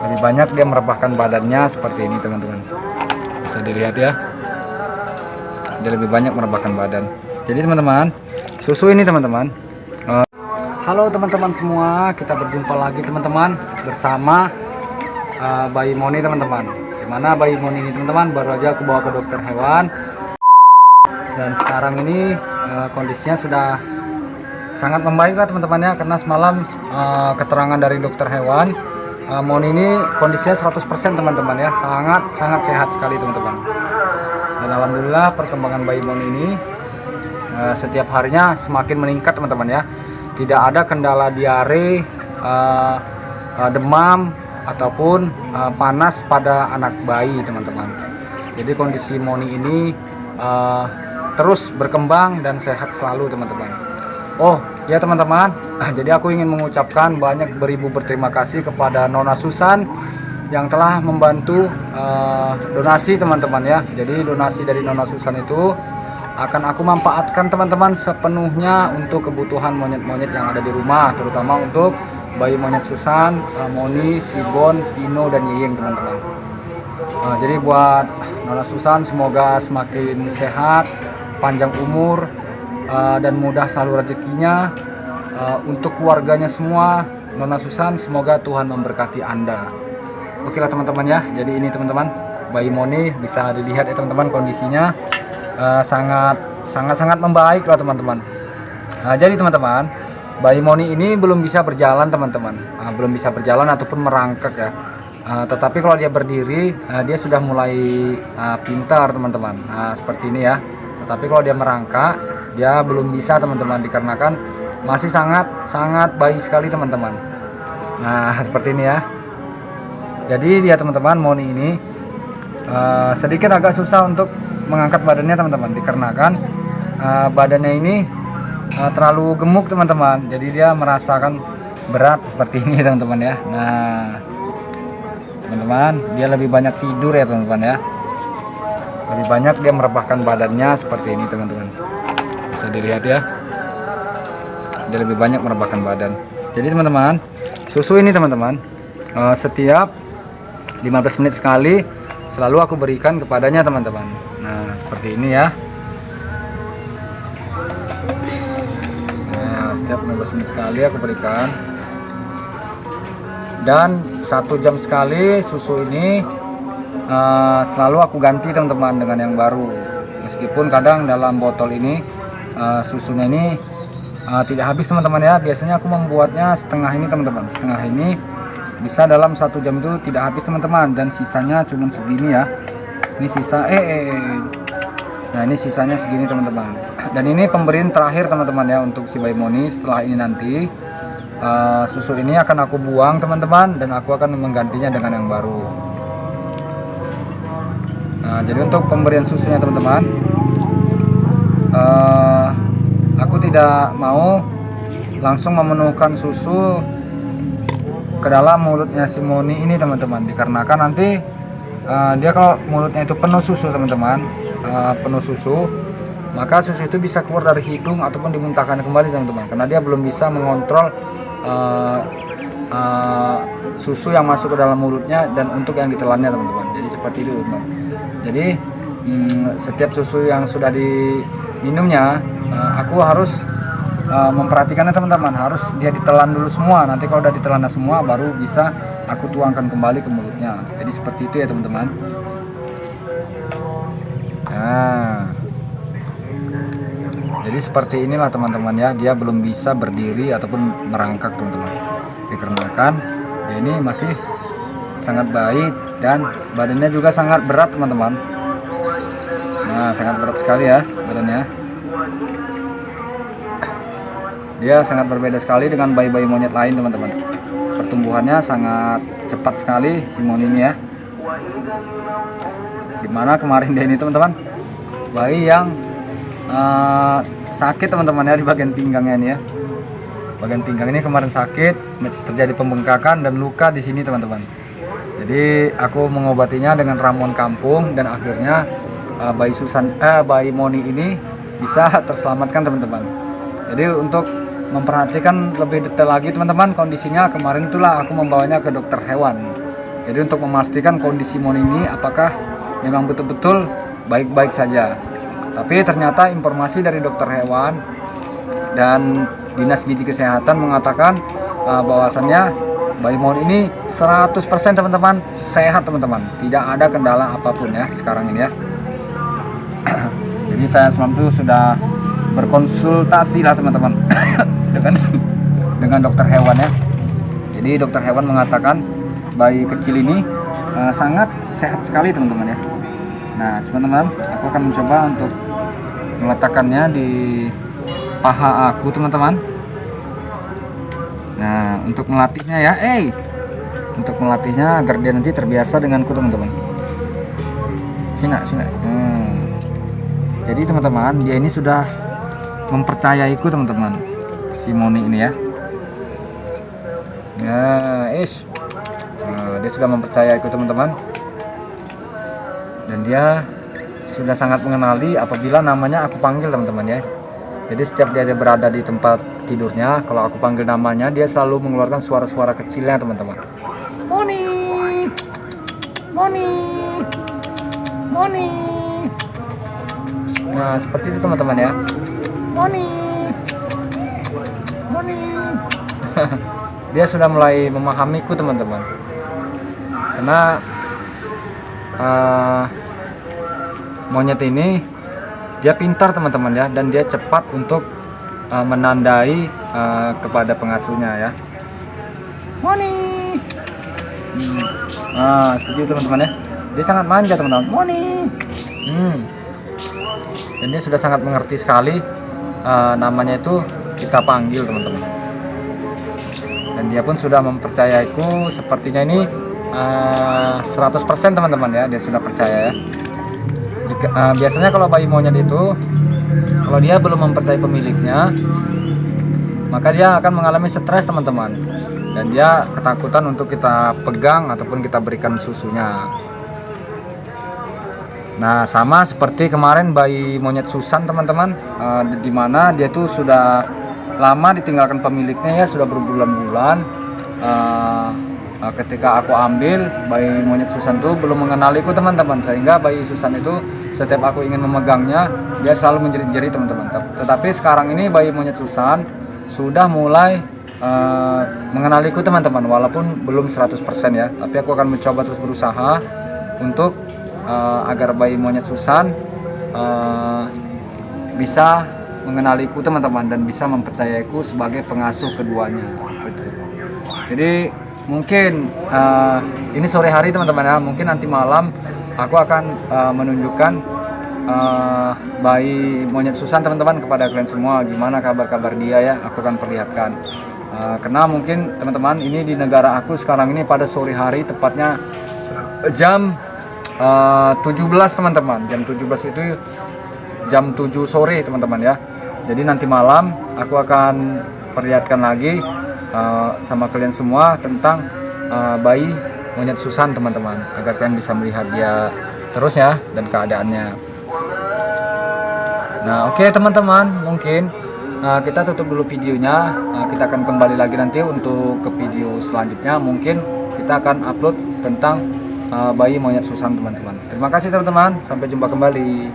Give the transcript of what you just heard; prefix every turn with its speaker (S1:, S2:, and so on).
S1: Lebih banyak dia merebahkan badannya seperti ini teman-teman. Bisa dilihat ya. Dia lebih banyak merebahkan badan. Jadi teman-teman, susu ini teman-teman. Halo teman-teman semua, kita berjumpa lagi teman-teman bersama bayi Moni teman-teman. Dimana bayi Moni ini teman-teman baru aja aku bawa ke dokter hewan. Dan sekarang ini kondisinya sudah sangat membaik lah teman-teman ya, karena semalam keterangan dari dokter hewan Moni ini kondisinya 100% teman-teman ya, sangat sehat sekali teman-teman. Dan alhamdulillah perkembangan bayi Moni ini setiap harinya semakin meningkat teman-teman ya. Tidak ada kendala diare, demam ataupun panas pada anak bayi teman-teman. Jadi kondisi Moni ini terus berkembang dan sehat selalu teman-teman. Oh ya teman-teman, jadi aku ingin mengucapkan banyak beribu berterima kasih kepada Nona Susan yang telah membantu donasi teman-teman ya. Jadi donasi dari Nona Susan itu akan aku manfaatkan teman-teman sepenuhnya untuk kebutuhan monyet-monyet yang ada di rumah, terutama untuk bayi monyet Susan, Moni, Sibon, Pino, dan Yiying teman-teman. Jadi buat Nona Susan semoga semakin sehat, panjang umur, dan mudah selalu rezekinya. Untuk keluarganya semua, Nona Susan semoga Tuhan memberkati Anda. Oke lah teman-teman ya, jadi ini teman-teman bayi Moni bisa dilihat ya teman-teman, kondisinya sangat membaik lah teman-teman. Jadi teman-teman, bayi Moni ini belum bisa berjalan teman-teman, belum bisa berjalan ataupun merangkak ya. Tetapi kalau dia berdiri, dia sudah mulai pintar teman-teman. Seperti ini ya. Tetapi kalau dia merangkak, dia belum bisa teman-teman, dikarenakan masih sangat bayi sekali teman-teman. Nah seperti ini ya. Jadi dia teman-teman, Moni ini sedikit agak susah untuk mengangkat badannya teman-teman, dikarenakan badannya ini terlalu gemuk teman-teman. Jadi dia merasakan berat seperti ini teman-teman ya. Nah teman-teman, dia lebih banyak tidur ya teman-teman ya. Lebih banyak dia merebahkan badannya seperti ini teman-teman. Bisa dilihat ya. Dia lebih banyak merebahkan badan. Jadi teman-teman, susu ini teman-teman setiap 15 menit sekali selalu aku berikan kepadanya teman-teman. Nah seperti ini ya. Nah, setiap 15 menit sekali aku berikan. Dan 1 jam sekali susu ini selalu aku ganti teman-teman dengan yang baru. Meskipun kadang dalam botol ini susunya ini tidak habis teman-teman ya. Biasanya aku membuatnya setengah ini teman-teman. Setengah ini bisa dalam 1 jam itu tidak habis teman-teman. Dan sisanya cuma segini ya. Ini sisa Nah ini sisanya segini teman-teman. Dan ini pemberian terakhir teman-teman ya untuk si bayi Moni. Setelah ini nanti susu ini akan aku buang teman-teman, dan aku akan menggantinya dengan yang baru. Nah jadi untuk pemberian susunya teman-teman, aku tidak mau langsung memenuhkan susu ke dalam mulutnya si Moni ini teman-teman, dikarenakan nanti dia kalau mulutnya itu penuh susu teman-teman, penuh susu, maka susu itu bisa keluar dari hidung ataupun dimuntahkan kembali teman-teman, karena dia belum bisa mengontrol susu yang masuk ke dalam mulutnya dan untuk yang ditelannya teman-teman. Jadi seperti itu teman. Jadi setiap susu yang sudah diminumnya, aku harus memperhatikannya teman-teman, harus dia ditelan dulu semua. Nanti kalau udah ditelan semua baru bisa aku tuangkan kembali ke mulutnya. Jadi seperti itu ya teman-teman. Nah jadi seperti inilah teman-teman ya, dia belum bisa berdiri ataupun merangkak teman-teman, dikarenakan dia ini masih sangat baik dan badannya juga sangat berat teman-teman. Nah sangat berat sekali ya badannya. Dia sangat berbeda sekali dengan bayi-bayi monyet lain teman-teman. Pertumbuhannya sangat cepat sekali si Moni ini ya. Dimana kemarin dia ini teman-teman, bayi yang sakit teman-teman ya di bagian pinggangnya ini ya. Bagian pinggang ini kemarin sakit, terjadi pembengkakan dan luka di sini teman-teman. Jadi aku mengobatinya dengan ramuan kampung, dan akhirnya bayi Moni ini bisa terselamatkan teman-teman. Jadi untuk memperhatikan lebih detail lagi teman-teman kondisinya, kemarin itulah aku membawanya ke dokter hewan. Jadi untuk memastikan kondisi Moni ini apakah memang betul-betul baik-baik saja. Tapi ternyata informasi dari dokter hewan dan Dinas Gizi Kesehatan mengatakan bahwasannya bayi Moni ini 100% teman-teman sehat teman-teman. Tidak ada kendala apapun ya sekarang ini ya. Jadi saya semalam itu sudah berkonsultasi lah teman-teman dengan dokter hewan ya. Jadi dokter hewan mengatakan bayi kecil ini sangat sehat sekali teman-teman ya. Nah teman-teman, aku akan mencoba untuk meletakkannya di paha aku teman-teman. Nah untuk melatihnya ya, untuk melatihnya agar dia nanti terbiasa denganku teman-teman. Sini. Jadi teman-teman, dia ini sudah mempercayaiku teman-teman, si Moni ini ya. Dia sudah mempercayaiku teman-teman, dan dia sudah sangat mengenali apabila namanya aku panggil teman-teman ya. Jadi setiap dia berada di tempat tidurnya, kalau aku panggil namanya, dia selalu mengeluarkan suara-suara kecilnya teman-teman. Moni, Moni, Moni. Nah seperti itu teman-teman ya. Moni, Moni. Dia sudah mulai memahamiku teman-teman. Karena monyet ini dia pintar teman-teman ya, dan dia cepat untuk menandai kepada pengasuhnya ya. Moni. Setuju teman-teman ya. Dia sangat manja teman-teman. Moni. Dan dia sudah sangat mengerti sekali namanya itu kita panggil teman-teman. Dan dia pun sudah mempercayaiku sepertinya ini 100% teman-teman ya. Dia sudah percaya ya. Biasanya kalau bayi monyet itu, kalau dia belum mempercayai pemiliknya, maka dia akan mengalami stres teman-teman, dan dia ketakutan untuk kita pegang ataupun kita berikan susunya. Nah sama seperti kemarin bayi monyet Susan teman-teman, dimana dia tuh sudah lama ditinggalkan pemiliknya ya, sudah berbulan-bulan. Ketika aku ambil, bayi monyet Susan itu belum mengenaliku teman-teman, sehingga bayi Susan itu setiap aku ingin memegangnya, dia selalu menjerit-jerit teman-teman. Tetapi sekarang ini bayi monyet Susan sudah mulai mengenaliku teman-teman, walaupun belum 100% ya. Tapi aku akan mencoba terus berusaha untuk agar bayi monyet Susan bisa mengenaliku teman-teman, dan bisa mempercayaiku sebagai pengasuh keduanya. Jadi mungkin ini sore hari teman-teman ya, mungkin nanti malam aku akan menunjukkan bayi monyet Susan teman-teman kepada kalian semua. Gimana kabar-kabar dia ya, aku akan perlihatkan. Karena mungkin teman-teman, ini di negara aku sekarang ini pada sore hari, tepatnya jam 17 teman-teman. Jam 17 itu jam 7 sore teman-teman ya. Jadi nanti malam aku akan perlihatkan lagi sama kalian semua tentang bayi monyet Susan teman-teman, agar kalian bisa melihat dia terus ya, dan keadaannya. Nah oke teman-teman, mungkin kita tutup dulu videonya. Kita akan kembali lagi nanti untuk ke video selanjutnya. Mungkin kita akan upload tentang bayi monyet Susan teman-teman. Terima kasih teman-teman, sampai jumpa kembali.